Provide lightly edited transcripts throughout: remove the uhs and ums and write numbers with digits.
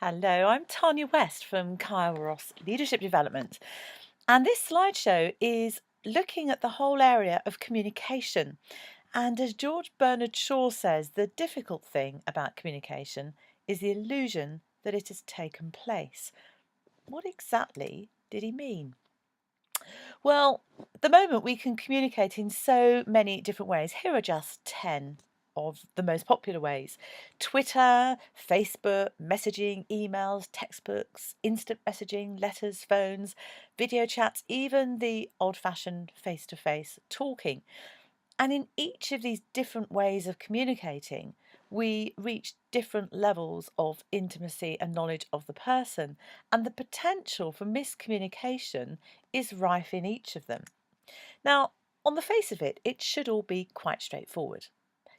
Hello, I'm Tania West from Kairos Leadership Development, and this slideshow is looking at the whole area of communication. And as George Bernard Shaw says, the difficult thing about communication is the illusion that it has taken place. What exactly did he mean? Well, at the moment we can communicate in so many different ways. Here are just 10 of the most popular ways: Twitter, Facebook, messaging, emails, textbooks, instant messaging, letters, phones, video chats, even the old fashioned face to face talking. And in each of these different ways of communicating, we reach different levels of intimacy and knowledge of the person, and the potential for miscommunication is rife in each of them. Now, on the face of it, it should all be quite straightforward.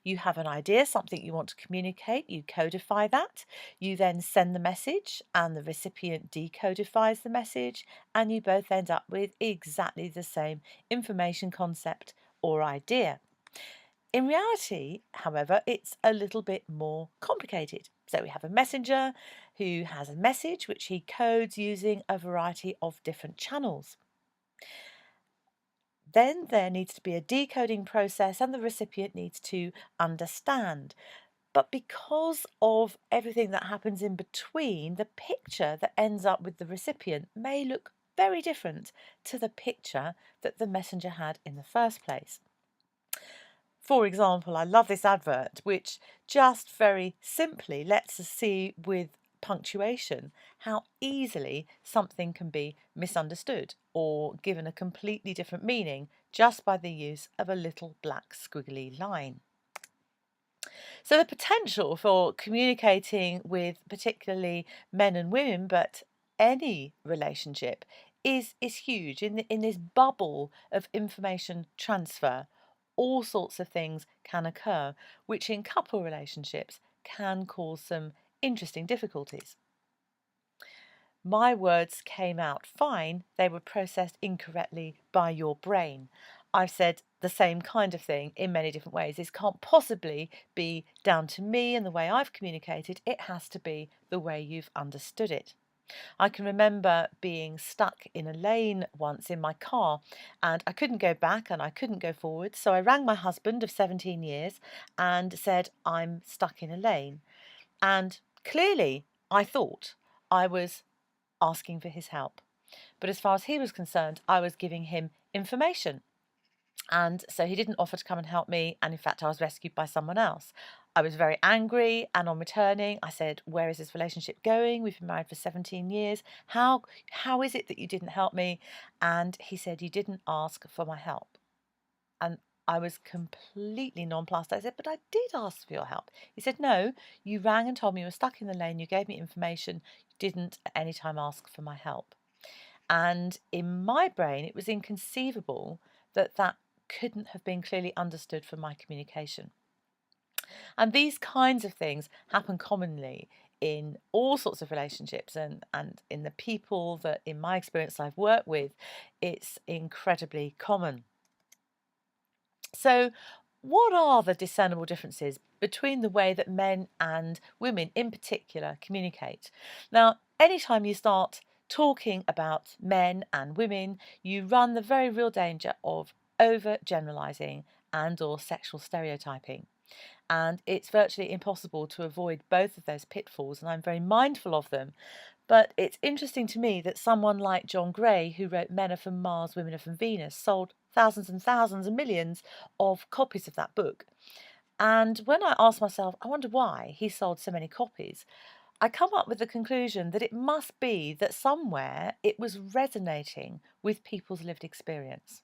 You have an idea, something you want to communicate, you codify that, you then send the message, and the recipient decodifies the message, and you both end up with exactly the same information, concept, or idea. In reality, however, it's a little bit more complicated. So we have a messenger who has a message which he codes using a variety of different channels. Then there needs to be a decoding process and the recipient needs to understand. But because of everything that happens in between, the picture that ends up with the recipient may look very different to the picture that the messenger had in the first place. For example, I love this advert, which just very simply lets us see with punctuation how easily something can be misunderstood or given a completely different meaning just by the use of a little black squiggly line. So the potential for communicating with particularly men and women, but any relationship, is huge. In this bubble of information transfer, all sorts of things can occur, which in couple relationships can cause some interesting difficulties. My words came out fine, they were processed incorrectly by your brain. I've said the same kind of thing in many different ways. This can't possibly be down to me and the way I've communicated, it has to be the way you've understood it. I can remember being stuck in a lane once in my car and I couldn't go back and I couldn't go forward. So I rang my husband of 17 years and said, I'm stuck in a lane. And clearly, I thought I was asking for his help. But as far as he was concerned, I was giving him information. And so he didn't offer to come and help me. And in fact, I was rescued by someone else. I was very angry. And on returning, I said, where is this relationship going? We've been married for 17 years. How is it that you didn't help me? And he said, you didn't ask for my help. And I was completely nonplussed. I said, but I did ask for your help. He said, no, you rang and told me you were stuck in the lane. You gave me information. You didn't at any time ask for my help. And in my brain, it was inconceivable that that couldn't have been clearly understood from my communication. And these kinds of things happen commonly in all sorts of relationships and in the people that, in my experience, I've worked with, it's incredibly common. So, what are the discernible differences between the way that men and women in particular communicate? Now, anytime you start talking about men and women, you run the very real danger of overgeneralizing and or sexual stereotyping. And it's virtually impossible to avoid both of those pitfalls, and I'm very mindful of them. But it's interesting to me that someone like John Gray, who wrote Men Are From Mars, Women Are From Venus, sold thousands and thousands and millions of copies of that book. And when I asked myself, I wonder why he sold so many copies, I come up with the conclusion that it must be that somewhere it was resonating with people's lived experience.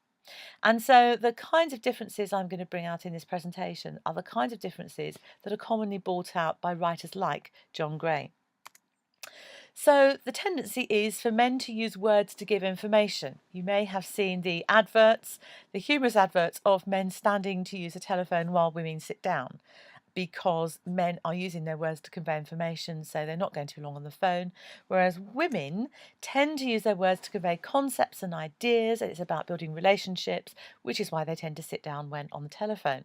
And so the kinds of differences I'm going to bring out in this presentation are the kinds of differences that are commonly brought out by writers like John Gray. So the tendency is for men to use words to give information. You may have seen the adverts, the humorous adverts of men standing to use a telephone while women sit down, because men are using their words to convey information, so they're not going too long on the phone, whereas women tend to use their words to convey concepts and ideas, and it's about building relationships, which is why they tend to sit down when on the telephone.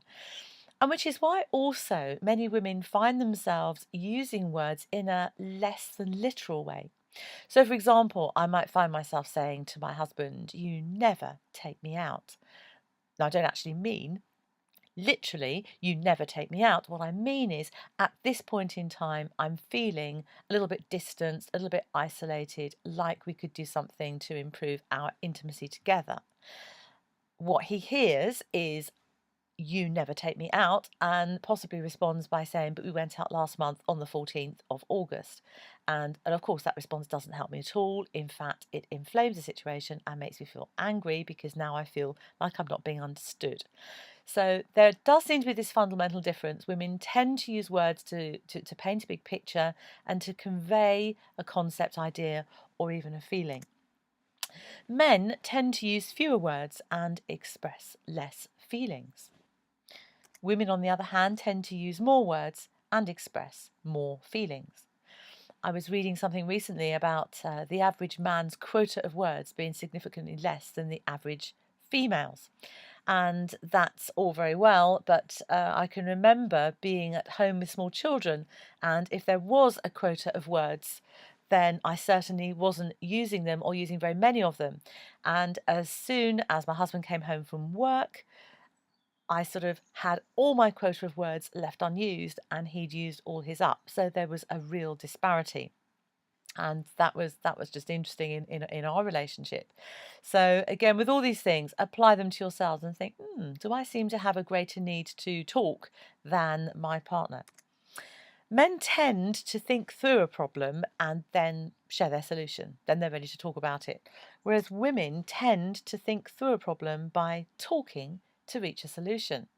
And which is why also many women find themselves using words in a less than literal way. So, for example, I might find myself saying to my husband, "You never take me out." Now, I don't actually mean literally, "You never take me out." What I mean is, at this point in time, I'm feeling a little bit distanced, a little bit isolated, like we could do something to improve our intimacy together. What he hears is, "You never take me out," and possibly responds by saying, "But we went out last month on the 14th of August." And of course, that response doesn't help me at all. In fact, it inflames the situation and makes me feel angry because now I feel like I'm not being understood. So there does seem to be this fundamental difference. Women tend to use words to paint a big picture and to convey a concept, idea, or even a feeling. Men tend to use fewer words and express less feelings. Women, on the other hand, tend to use more words and express more feelings. I was reading something recently about the average man's quota of words being significantly less than the average female's. And that's all very well, but I can remember being at home with small children, and if there was a quota of words, then I certainly wasn't using them or using very many of them. And as soon as my husband came home from work, I sort of had all my quota of words left unused, and he'd used all his up. So there was a real disparity. And that was just interesting in our relationship. So again, with all these things, apply them to yourselves and think, do I seem to have a greater need to talk than my partner? Men tend to think through a problem and then share their solution. Then they're ready to talk about it. Whereas women tend to think through a problem by talking to reach a solution.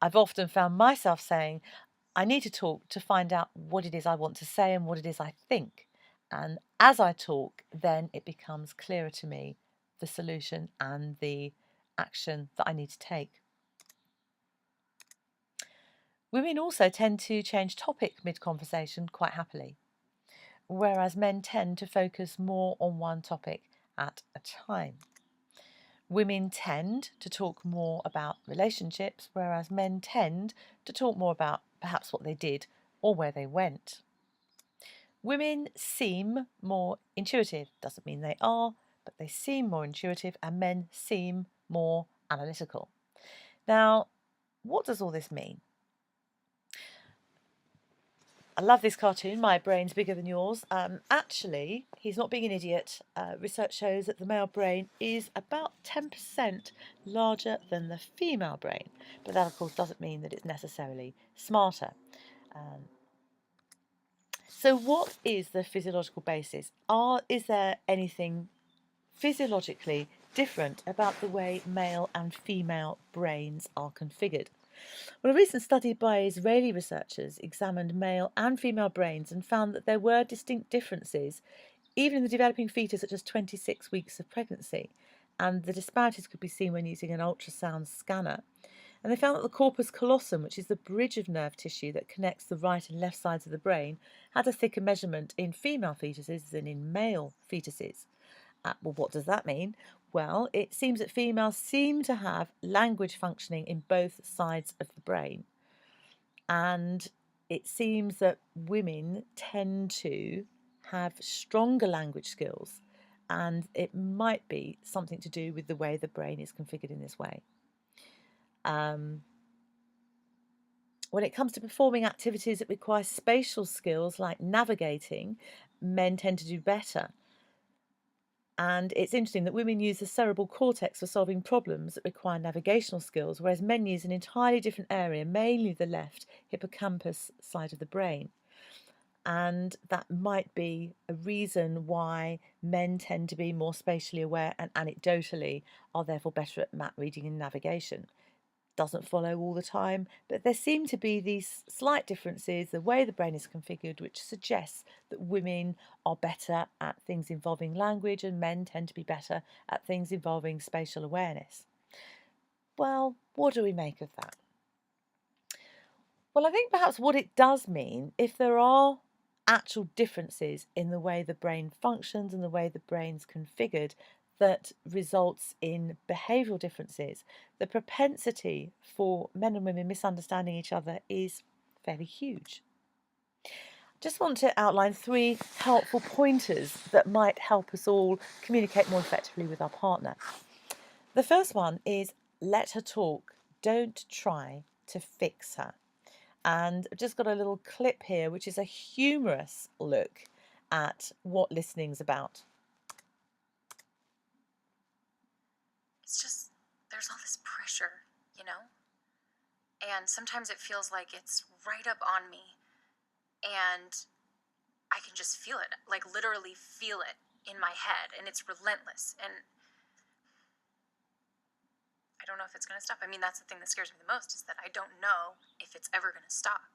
I've often found myself saying, I need to talk to find out what it is I want to say and what it is I think. And as I talk, then it becomes clearer to me the solution and the action that I need to take. Women also tend to change topic mid-conversation quite happily, whereas men tend to focus more on one topic at a time. Women tend to talk more about relationships, whereas men tend to talk more about perhaps what they did or where they went. Women seem more intuitive. Doesn't mean they are, but they seem more intuitive, and men seem more analytical. Now, what does all this mean? I love this cartoon, My Brain's Bigger Than Yours. Actually, he's not being an idiot. Research shows that the male brain is about 10% larger than the female brain. But that, of course, doesn't mean that it's necessarily smarter. So what is the physiological basis? Is there anything physiologically different about the way male and female brains are configured? Well, a recent study by Israeli researchers examined male and female brains and found that there were distinct differences, even in the developing fetus at just 26 weeks of pregnancy. And the disparities could be seen when using an ultrasound scanner. And they found that the corpus callosum, which is the bridge of nerve tissue that connects the right and left sides of the brain, had a thicker measurement in female fetuses than in male fetuses. Well, what does that mean? Well, it seems that females seem to have language functioning in both sides of the brain. And it seems that women tend to have stronger language skills, and it might be something to do with the way the brain is configured in this way. When it comes to performing activities that require spatial skills like navigating, men tend to do better. And it's interesting that women use the cerebral cortex for solving problems that require navigational skills, whereas men use an entirely different area, mainly the left hippocampus side of the brain. And that might be a reason why men tend to be more spatially aware and anecdotally are therefore better at map reading and navigation. Doesn't follow all the time, but there seem to be these slight differences, the way the brain is configured, which suggests that women are better at things involving language and men tend to be better at things involving spatial awareness. Well, what do we make of that? Well, I think perhaps what it does mean, if there are actual differences in the way the brain functions and the way the brain's configured, that results in behavioural differences, the propensity for men and women misunderstanding each other is fairly huge. Just want to outline 3 helpful pointers that might help us all communicate more effectively with our partner. The first one is let her talk. Don't try to fix her. And I've just got a little clip here, which is a humorous look at what listening's about. It's just, there's all this pressure, you know? And sometimes it feels like it's right up on me. And I can just feel it, like literally feel it in my head. And it's relentless. And I don't know if it's going to stop. I mean, that's the thing that scares me the most, is that I don't know if it's ever going to stop.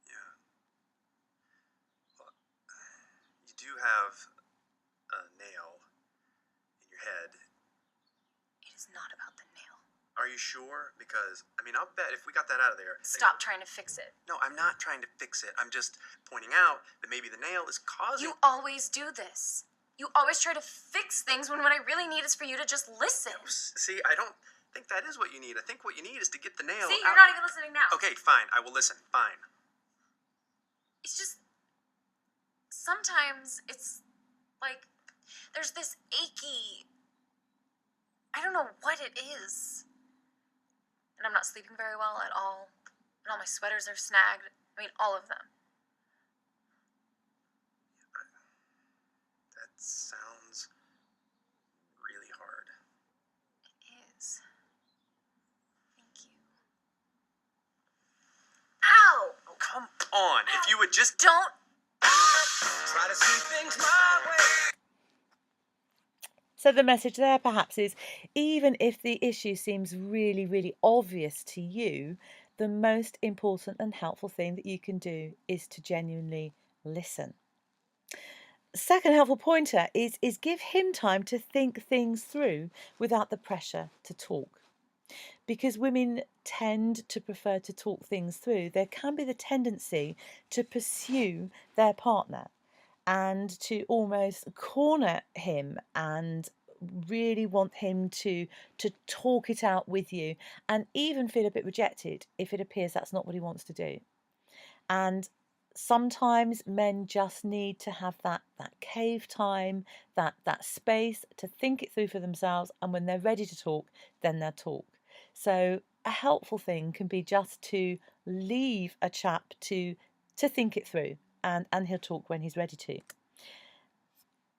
Yeah. Well, you do have a nail in your head. It is not about the nail. Are you sure? Because, I mean, I'll bet if we got that out of there... Stop trying to fix it. No, I'm not trying to fix it. I'm just pointing out that maybe the nail is causing... You always do this. You always try to fix things when what I really need is for you to just listen. No, see, I don't think that is what you need. I think what you need is to get the nail See, out. you're not even listening now. Okay, fine. I will listen. Fine. It's just... Sometimes it's like there's this achy... I don't know what it is. And I'm not sleeping very well at all. And all my sweaters are snagged. I mean, all of them. That sounds really hard. It is. Thank you. Ow! Oh, come on. Ow. If you would just... Don't... Try to see things my way. So the message there perhaps is, even if the issue seems really, really obvious to you, the most important and helpful thing that you can do is to genuinely listen. Second helpful pointer is give him time to think things through without the pressure to talk. Because women tend to prefer to talk things through, there can be the tendency to pursue their partner and to almost corner him and really want him to talk it out with you, and even feel a bit rejected if it appears that's not what he wants to do. And sometimes men just need to have that cave time, that space to think it through for themselves, and when they're ready to talk, then they'll talk. So a helpful thing can be just to leave a chap to think it through, and he'll talk when he's ready to.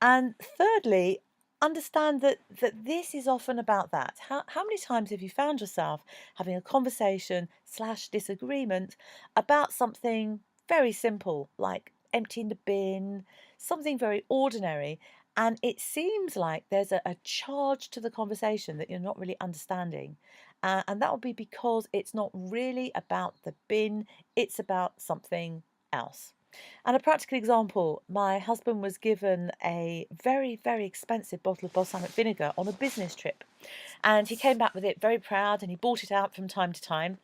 And thirdly, understand that this is often about that. How many times have you found yourself having a conversation / disagreement about something very simple, like emptying the bin, something very ordinary, and it seems like there's a charge to the conversation that you're not really understanding. And that will be because it's not really about the bin, it's about something else. And a practical example, my husband was given a very, very expensive bottle of balsamic vinegar on a business trip. And he came back with it very proud, and he bought it out from time to time.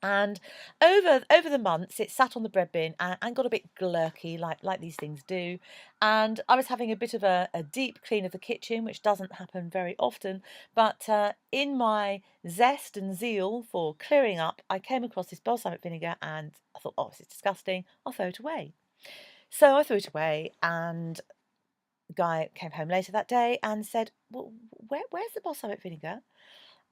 And over the months, it sat on the bread bin and got a bit glurky, like these things do. And I was having a bit of a deep clean of the kitchen, which doesn't happen very often. But in my zest and zeal for clearing up, I came across this balsamic vinegar, and I thought, oh, this is disgusting. I'll throw it away. So I threw it away, and the guy came home later that day and said, well, where's the balsamic vinegar?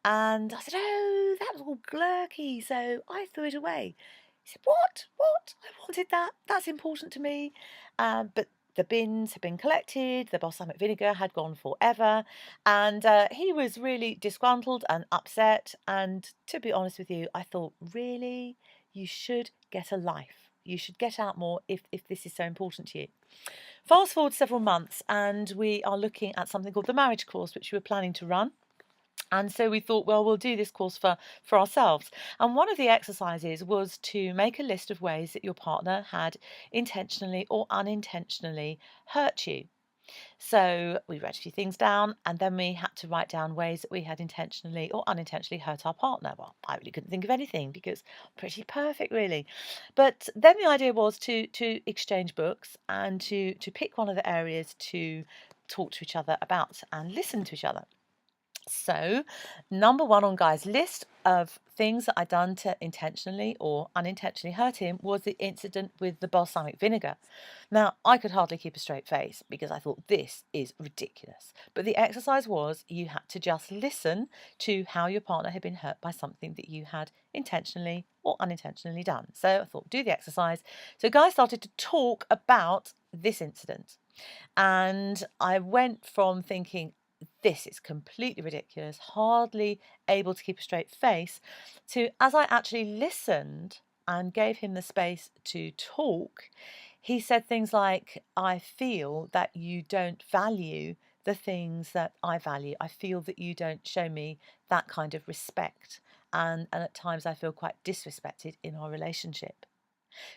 And I said, oh, that was all glurky, so I threw it away. He said, what? I wanted that. That's important to me. But the bins had been collected, the balsamic vinegar had gone forever, and he was really disgruntled and upset. And to be honest with you, I thought, really? You should get a life. You should get out more if this is so important to you. Fast forward several months, and we are looking at something called the marriage course, which we were planning to run. And so we thought, well, we'll do this course for ourselves. And one of the exercises was to make a list of ways that your partner had intentionally or unintentionally hurt you. So we wrote a few things down, and then we had to write down ways that we had intentionally or unintentionally hurt our partner. Well, I really couldn't think of anything because pretty perfect, really. But then the idea was to exchange books and to pick one of the areas to talk to each other about and listen to each other. So, number one on Guy's list of things that I'd done to intentionally or unintentionally hurt him was the incident with the balsamic vinegar. Now, I could hardly keep a straight face because I thought this is ridiculous. But the exercise was you had to just listen to how your partner had been hurt by something that you had intentionally or unintentionally done. So I thought, do the exercise. So Guy started to talk about this incident. And I went from thinking, this is completely ridiculous, hardly able to keep a straight face, to as I actually listened and gave him the space to talk, he said things like, I feel that you don't value the things that I value. I feel that you don't show me that kind of respect. And at times I feel quite disrespected in our relationship.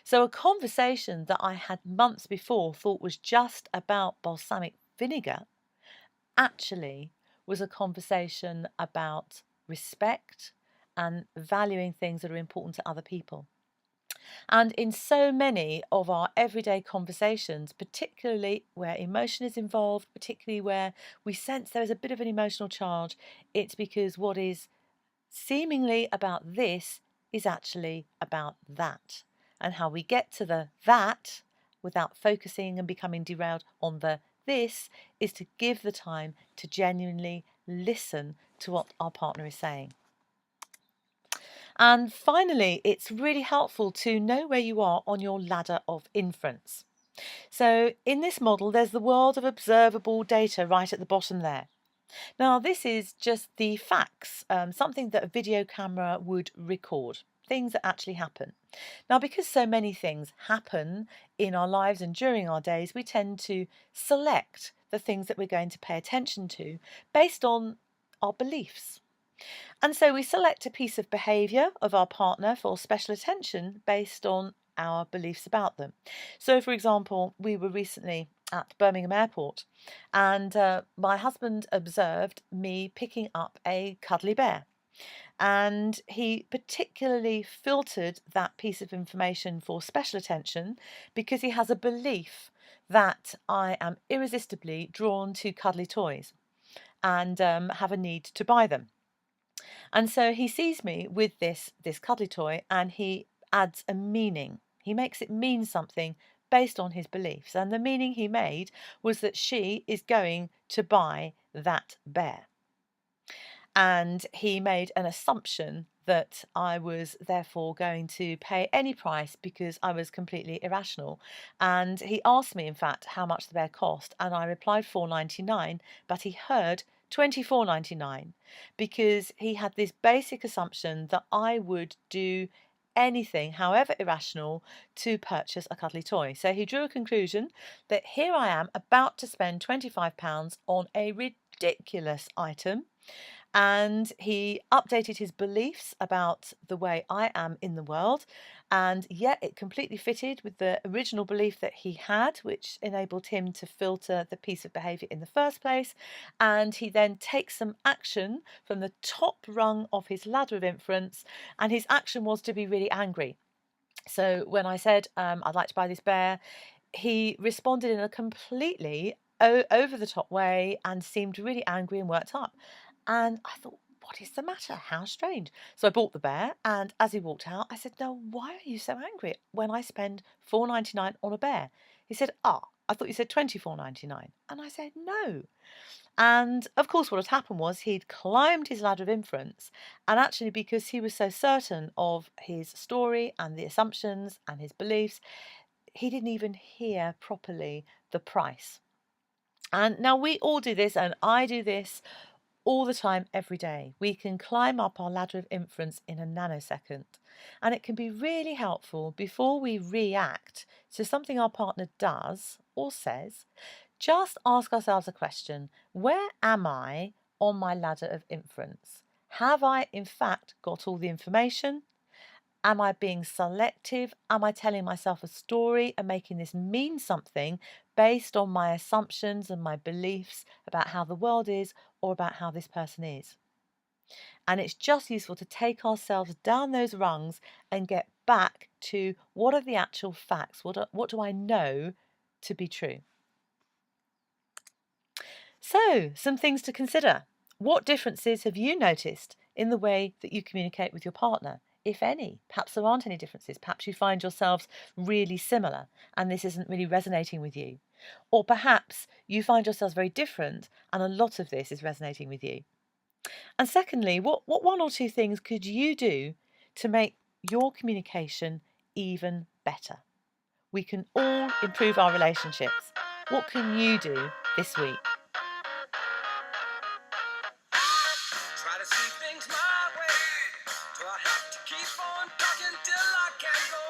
So, a conversation that I had months before thought was just about balsamic vinegar actually was a conversation about respect and valuing things that are important to other people. And in so many of our everyday conversations, particularly where emotion is involved, particularly where we sense there is a bit of an emotional charge, it's because what is seemingly about this is actually about that. And how we get to the that without focusing and becoming derailed on the this is to give the time to genuinely listen to what our partner is saying. And finally, it's really helpful to know where you are on your ladder of inference. So in this model, there's the world of observable data right at the bottom there. Now, this is just the facts, something that a video camera would record, things that actually happen. Now, because so many things happen in our lives and during our days, we tend to select the things that we're going to pay attention to based on our beliefs. And so we select a piece of behaviour of our partner for special attention based on our beliefs about them. So, for example, we were recently at Birmingham Airport and my husband observed me picking up a cuddly bear. And he particularly filtered that piece of information for special attention because he has a belief that I am irresistibly drawn to cuddly toys and have a need to buy them. And so he sees me with this cuddly toy and he adds a meaning. He makes it mean something based on his beliefs. And the meaning he made was that she is going to buy that bear. And he made an assumption that I was therefore going to pay any price because I was completely irrational. And he asked me, in fact, how much the bear cost, and I replied $4.99, but he heard $24.99 because he had this basic assumption that I would do anything, however irrational, to purchase a cuddly toy. So he drew a conclusion that here I am about to spend £25 on a ridiculous item, and he updated his beliefs about the way I am in the world, and yet it completely fitted with the original belief that he had, which enabled him to filter the piece of behaviour in the first place. And he then takes some action from the top rung of his ladder of inference, and his action was to be really angry. So when I said, I'd like to buy this bear, he responded in a completely over the top way and seemed really angry and worked up. And I thought, what is the matter? How strange. So I bought the bear, and as he walked out, I said, now, why are you so angry when I spend $4.99 on a bear? He said, I thought you said $24.99. And I said, no. And of course, what had happened was he'd climbed his ladder of inference, and actually, because he was so certain of his story and the assumptions and his beliefs, he didn't even hear properly the price. And now we all do this, and I do this all the time, every day. We can climb up our ladder of inference in a nanosecond. And it can be really helpful before we react to something our partner does or says. Just ask ourselves a question: where am I on my ladder of inference? Have I, in fact, got all the information? Am I being selective? Am I telling myself a story and making this mean something based on my assumptions and my beliefs about how the world is or about how this person is? And it's just useful to take ourselves down those rungs and get back to what are the actual facts? What do I know to be true? So, some things to consider. What differences have you noticed in the way that you communicate with your partner, if any? Perhaps there aren't any differences. Perhaps you find yourselves really similar and this isn't really resonating with you. Or perhaps you find yourselves very different and a lot of this is resonating with you. And secondly, what one or two things could you do to make your communication even better? We can all improve our relationships. What can you do this week? Try to see things my way. Do I have to keep on talking till I can't go